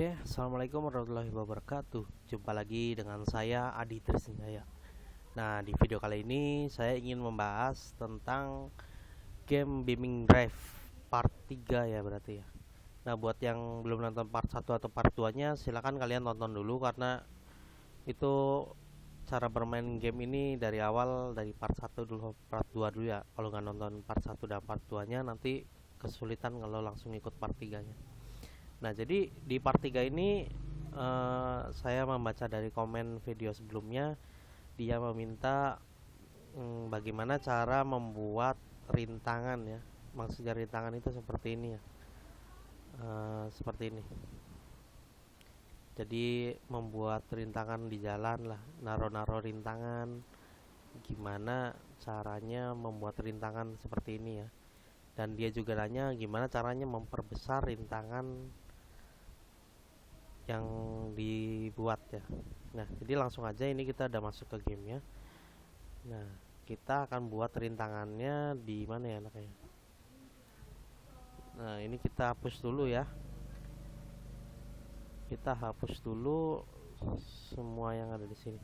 Oke, assalamualaikum warahmatullahi wabarakatuh. Jumpa lagi dengan saya Adi Trisnjaya. Nah, di video kali ini saya ingin membahas tentang game Beaming Drive part 3 ya berarti ya. Nah, buat yang belum nonton part 1 atau part 2-nya, silakan kalian tonton dulu karena itu cara bermain game ini dari awal, dari part 1 dulu, part 2 dulu ya. Kalau nggak nonton part 1 dan part 2-nya nanti kesulitan kalau langsung ikut part 3-nya. Nah, jadi di part 3 ini saya membaca dari komen video sebelumnya, dia meminta bagaimana cara membuat rintangan ya. Maksudnya rintangan itu seperti ini ya. Seperti ini. Jadi membuat rintangan di jalan lah, naro-naro rintangan. Gimana caranya membuat rintangan seperti ini ya. Dan dia juga nanya gimana caranya memperbesar rintangan yang dibuat ya. Nah, jadi langsung aja ini kita udah masuk ke gamenya. Nah, kita akan buat rintangannya di mana ya enaknya. Nah, ini kita hapus dulu ya. Kita hapus dulu semua yang ada di sini.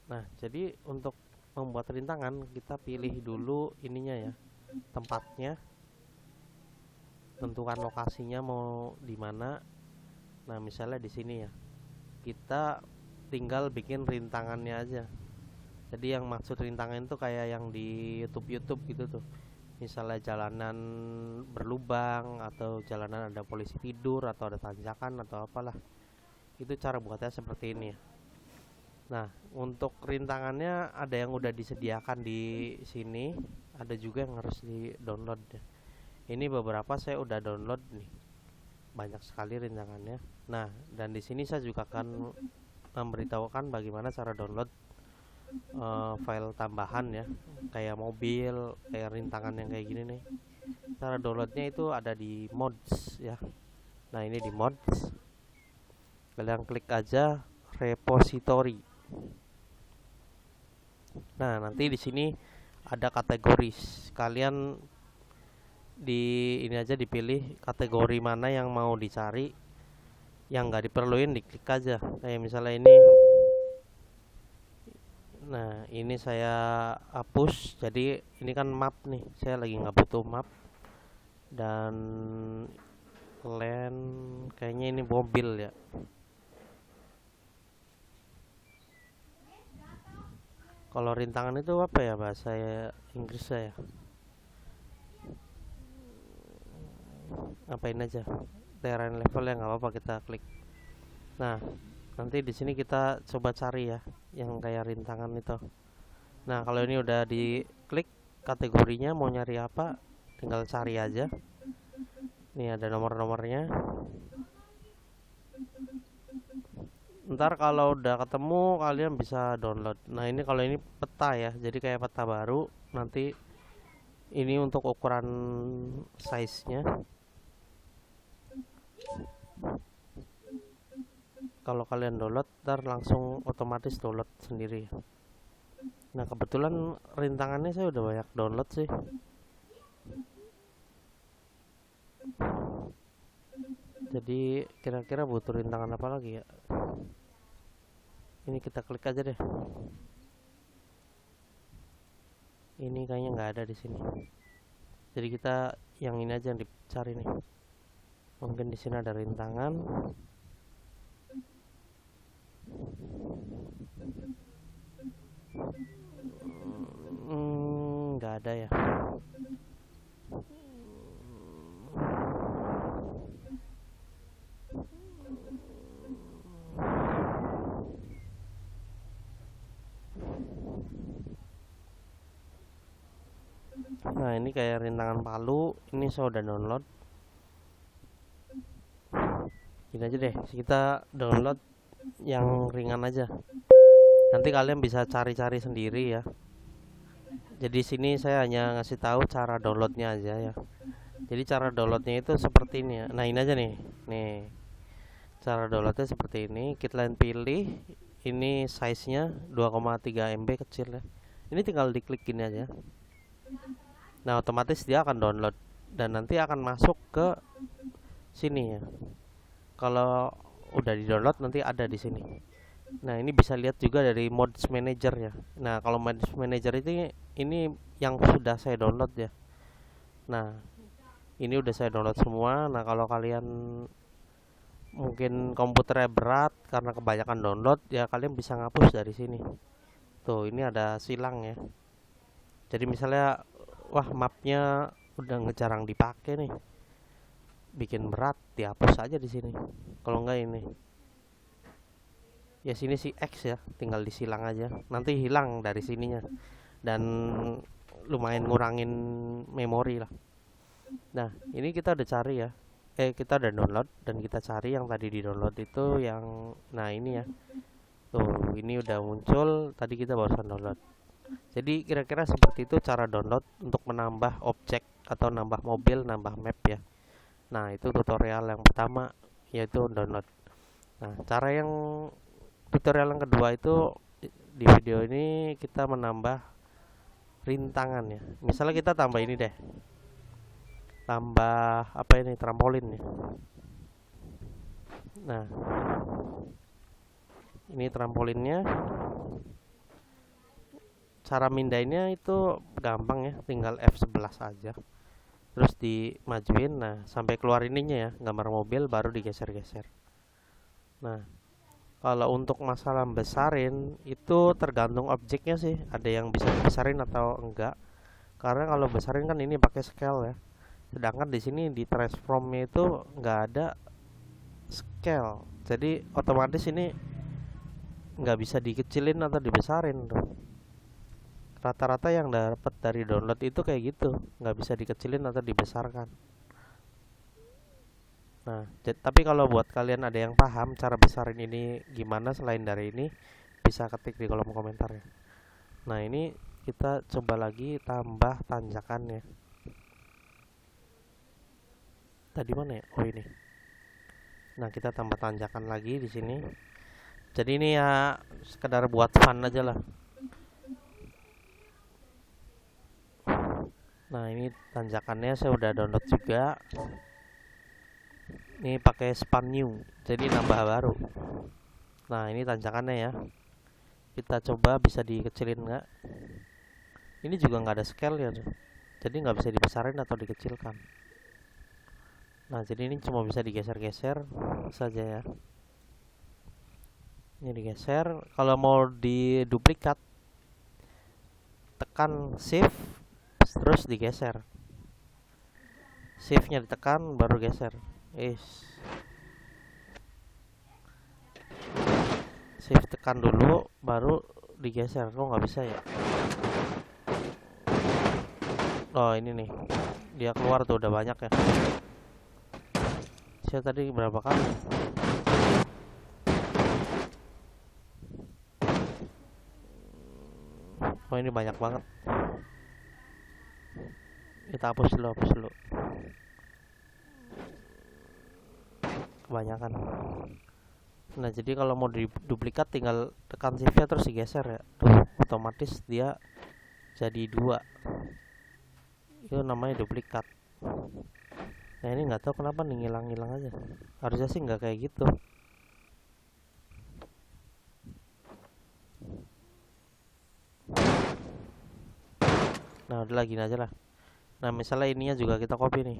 Nah, jadi untuk membuat rintangan kita pilih dulu ininya ya, tempatnya, tentukan lokasinya mau di mana. Nah, misalnya di sini ya, kita tinggal bikin rintangannya aja. Jadi yang maksud rintangan itu kayak yang di YouTube gitu tuh, misalnya jalanan berlubang atau jalanan ada polisi tidur atau ada tanjakan atau apalah, itu cara buatnya seperti ini ya. Nah, untuk rintangannya ada yang udah disediakan di sini, ada juga yang harus di download ya. Ini beberapa saya udah download nih, banyak sekali rintangannya. Nah, dan di sini saya juga akan memberitahukan bagaimana cara download file tambahan ya, kayak mobil, kayak rintangan yang kayak gini nih. Cara downloadnya itu ada di mods ya. Nah, ini di mods, kalian klik aja repository. Nah, nanti di sini ada kategori, kalian di ini aja dipilih kategori mana yang mau dicari, yang nggak diperluin diklik aja, kayak misalnya ini. Nah, ini saya hapus, jadi ini kan map nih, saya lagi nggak butuh map. Dan land, kayaknya ini mobil ya. Kalau rintangan itu apa ya bahasa Inggris saya? Apain aja terrain level ya, nggak apa-apa, kita klik. Nah, nanti di sini kita coba cari ya yang kayak rintangan itu. Nah, kalau ini udah diklik kategorinya mau nyari apa, tinggal cari aja. Nih ada nomor-nomornya. Ntar kalau udah ketemu kalian bisa download. Nah, ini kalau ini peta ya, jadi kayak peta baru. Nanti ini untuk ukuran size-nya. Kalau kalian download, ntar langsung otomatis download sendiri. Nah, kebetulan rintangannya saya udah banyak download sih. Jadi kira-kira butuh rintangan apa lagi ya? Ini kita klik aja deh. Ini kayaknya nggak ada di sini. Jadi kita yang ini aja yang dicari nih. Mungkin di sini ada rintangan. Nggak ada ya. Nah, ini kayak rintangan palu, ini saya udah download. Gini aja deh, kita download yang ringan aja. Nanti kalian bisa cari-cari sendiri ya. Jadi sini saya hanya ngasih tahu cara downloadnya aja ya. Jadi cara downloadnya itu seperti ini ya. Nah, ini aja nih. Nih, cara downloadnya seperti ini. Kita pilih, ini size-nya 2,3 MB kecil ya. Ini tinggal diklik gini aja. Nah, otomatis dia akan download dan nanti akan masuk ke sini ya. Kalau udah di download nanti ada di sini. Nah, ini bisa lihat juga dari mods manager ya. Nah, kalau mods manager itu ini yang sudah saya download ya. Nah, ini udah saya download semua. Nah, kalau kalian mungkin komputernya berat karena kebanyakan download, ya kalian bisa ngapus dari sini. Tuh, ini ada silang ya. Jadi misalnya, wah mapnya udah jarang dipakai nih, bikin berat, dihapus aja di sini. Kalau enggak ini, ya sini si X ya, tinggal disilang aja, nanti hilang dari sininya dan lumayan ngurangin memori lah. Nah, ini kita udah cari ya. Kita udah download dan kita cari yang tadi di download itu yang nah ini ya. Tuh, ini udah muncul tadi kita barusan download. Jadi kira-kira seperti itu cara download untuk menambah objek atau nambah mobil, nambah map ya. Nah, itu tutorial yang pertama yaitu download. Nah, cara yang tutorial yang kedua itu di video ini kita menambah rintangan ya. Misalnya kita tambah ini deh. Tambah apa ini trampolin ya. Nah, ini trampolinnya. Cara mindahinnya itu gampang ya, tinggal F11 aja. Terus dimajuin, nah sampai keluar ininya ya, gambar mobil baru digeser-geser. Nah, kalau untuk masalah besarin itu tergantung objeknya sih, ada yang bisa dibesarin atau enggak. Karena kalau besarin kan ini pakai scale ya. Sedangkan di sini di transformnya itu nggak ada scale. Jadi otomatis ini nggak bisa dikecilin atau dibesarin tuh. Rata-rata yang dapat dari download itu kayak gitu, nggak bisa dikecilin atau dibesarkan. Nah, tapi kalau buat kalian ada yang paham cara besarin ini gimana selain dari ini, bisa ketik di kolom komentar ya. Nah, ini kita coba lagi tambah tanjakannya. Tadi mana ya? Oh ini. Nah, kita tambah tanjakan lagi di sini. Jadi ini ya sekedar buat fun aja lah. Nah, ini tanjakannya saya udah download juga. Ini pakai span new, jadi nambah baru. Nah, ini tanjakannya ya. Kita coba bisa dikecilin nggak? Ini juga nggak ada scale ya, jadi nggak bisa dibesarin atau dikecilkan. Nah, jadi ini cuma bisa digeser-geser saja ya. Ini digeser. Kalau mau diduplikat, tekan shift terus digeser. Shiftnya ditekan baru geser. Shift tekan dulu baru digeser. Kok nggak bisa ya? Oh ini nih, dia keluar tuh udah banyak ya. Saya tadi berapa kali? Oh ini banyak banget. Kita hapus dulu. Kebanyakan. Nah, jadi kalau mau duplikat tinggal tekan shift-nya terus digeser ya. Tuh, otomatis dia jadi 2. Itu namanya duplikat. Nah, ini nggak tahu kenapa nih ngilang-ngilang aja. Harusnya sih nggak kayak gitu. Nah, udah lagi aja lah. Nah, misalnya ininya juga kita copy nih.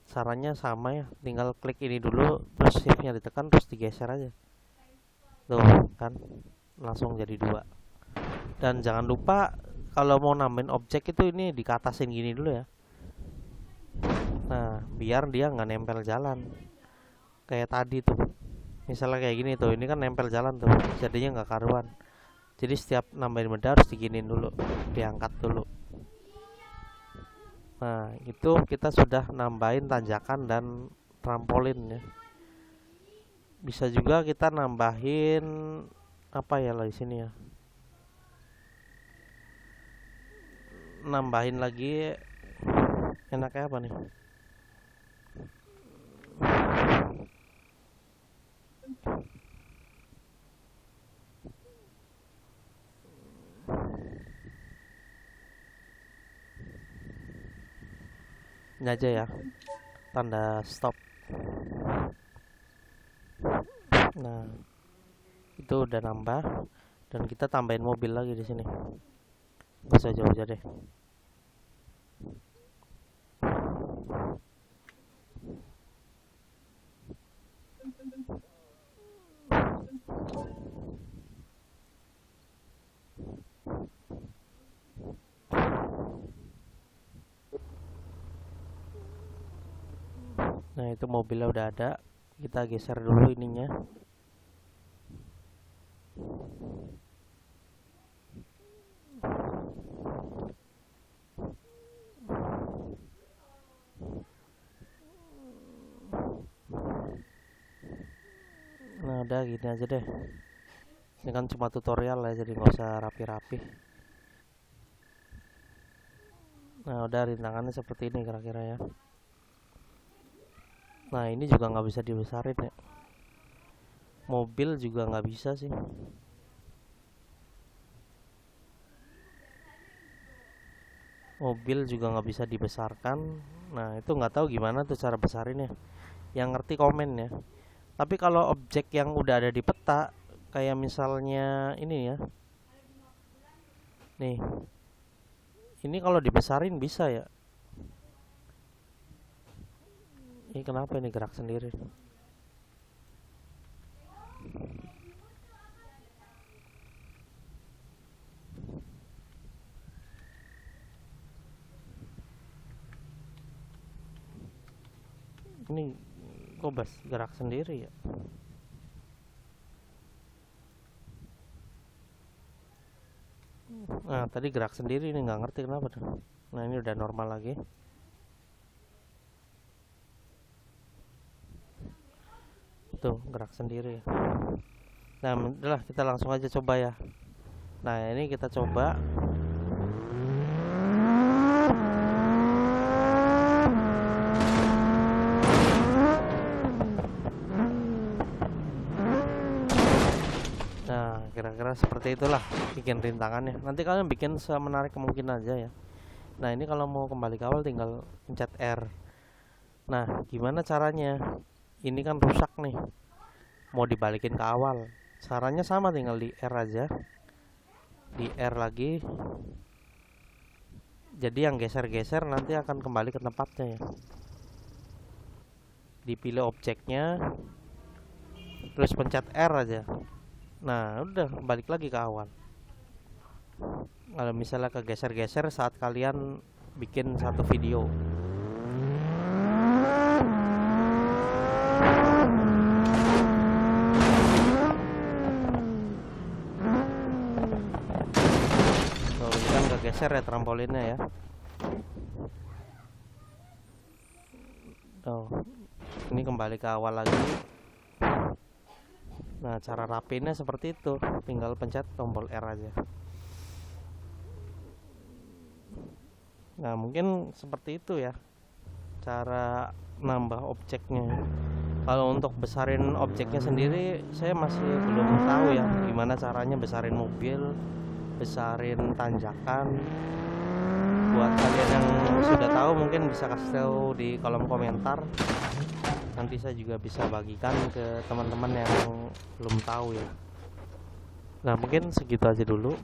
Sarannya sama ya, tinggal klik ini dulu terus shift-nya ditekan terus digeser aja. Tuh, kan langsung jadi 2. Dan jangan lupa kalau mau nambahin objek itu ini dikatasin gini dulu ya. Nah, biar dia nggak nempel jalan kayak tadi tuh. Misalnya kayak gini tuh, ini kan nempel jalan tuh, jadinya nggak karuan. Jadi setiap nambahin benda harus diginin dulu, diangkat dulu. Nah, itu kita sudah nambahin tanjakan dan trampolin ya. Bisa juga kita nambahin apa ya lah di sini ya. Nambahin lagi enaknya apa nih? Ini aja ya. tanda stop. Nah, itu udah nambah, dan kita tambahin mobil lagi di sini. Bisa jauh aja deh. Nah, itu mobilnya udah ada. Kita geser dulu ininya. Nah, udah gini aja deh. Ini kan cuma tutorial ya, jadi nggak usah rapi-rapi. Nah, udah rintangannya seperti ini kira-kira ya. Nah, ini juga nggak bisa dibesarin ya. Mobil juga nggak bisa sih. Mobil juga nggak bisa dibesarkan. Nah, itu nggak tahu gimana tuh cara besarinnya. Yang ngerti komen ya. Tapi kalau objek yang udah ada di peta, kayak misalnya ini ya. Nih. Ini kalau dibesarin bisa ya. Ini kenapa ini gerak sendiri? Ini kok gerak sendiri ya? Nah, tadi gerak sendiri, ini nggak ngerti kenapa tuh. Nah, ini udah normal lagi. Tuh, gerak sendiri. Nah, udahlah, kita langsung aja coba ya. Nah, ini kita coba. Nah, kira-kira seperti itulah bikin rintangannya. Nanti kalian bikin semenarik mungkin aja ya. Nah, ini kalau mau kembali ke awal tinggal pencet R. Nah, gimana caranya? Ini kan rusak nih. Mau dibalikin ke awal. Caranya sama, tinggal di R aja. Di R lagi. Jadi yang geser-geser nanti akan kembali ke tempatnya ya. Dipilih objeknya. Terus pencet R aja. Nah, udah balik lagi ke awal. Kalau misalnya kegeser-geser saat kalian bikin satu video. Tuh, ini kan kegeser ya trampolinnya ya. Tuh, ini kembali ke awal lagi. Nah, cara rapinnya seperti itu. Tinggal pencet tombol R aja. Nah, mungkin seperti itu ya cara nambah objeknya. Kalau untuk besarin objeknya sendiri, saya masih belum tahu ya gimana caranya besarin mobil, besarin tanjakan. Buat kalian yang sudah tahu mungkin bisa kasih tahu di kolom komentar. Nanti saya juga bisa bagikan ke teman-teman yang belum tahu ya. Nah, mungkin segitu aja dulu.